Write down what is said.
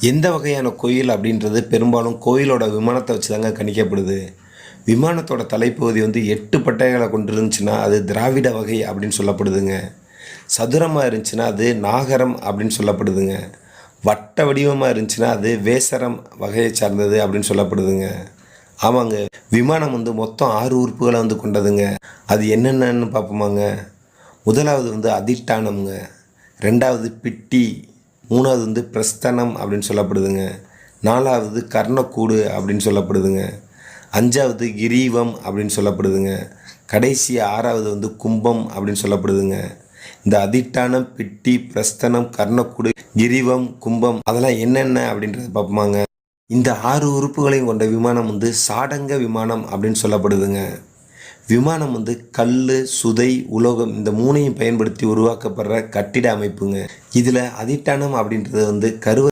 எந்த வகையான கோயில் அப்படின்றது பெரும்பாலும் கோயிலோட விமானத்தை வச்சு தாங்க கணிக்கப்படுது. விமானத்தோட தலைப்பகுதி 8 பட்டைகளை கொண்டு இருந்துச்சுன்னா அது திராவிட வகை அப்படின்னு சொல்லப்படுதுங்க. சதுரமாக இருந்துச்சுன்னா அது நாகரம் அப்படின்னு சொல்லப்படுதுங்க. வட்ட வடிவமாக இருந்துச்சுன்னா அது வேசரம் வகையை சார்ந்தது அப்படின்னு சொல்லப்படுதுங்க. ஆமாங்க, விமானம் மொத்தம் 6 உறுப்புகளை கொண்டதுங்க. அது என்னென்னு பார்ப்போமாங்க. முதலாவது அதிட்டானம்ங்க, ரெண்டாவது பிட்டி, மூணாவது பிரஸ்தனம் அப்படின்னு சொல்லப்படுதுங்க, நாலாவது கர்ணக்கூடு அப்படின்னு சொல்லப்படுதுங்க, அஞ்சாவது கிரீவம் அப்படின்னு சொல்லப்படுதுங்க, கடைசி ஆறாவது கும்பம் அப்படின்னு சொல்லப்படுதுங்க. இந்த அதிட்டானம், பிட்டி, பிரஸ்தனம், கர்ணக்கூடு, கிரீவம், கும்பம் அதெல்லாம் என்னென்ன அப்படின்றத பார்ப்போமாங்க. இந்த 6 உறுப்புகளையும் கொண்ட விமானம் சாடங்க விமானம் அப்படின்னு சொல்லப்படுதுங்க. விமானம் கல், சுதை, உலோகம் இந்த மூணையும் பயன்படுத்தி உருவாக்கப்படுற கட்டிட அமைப்புங்க. இதில் அதிட்டானம் அப்படின்றது கருவறை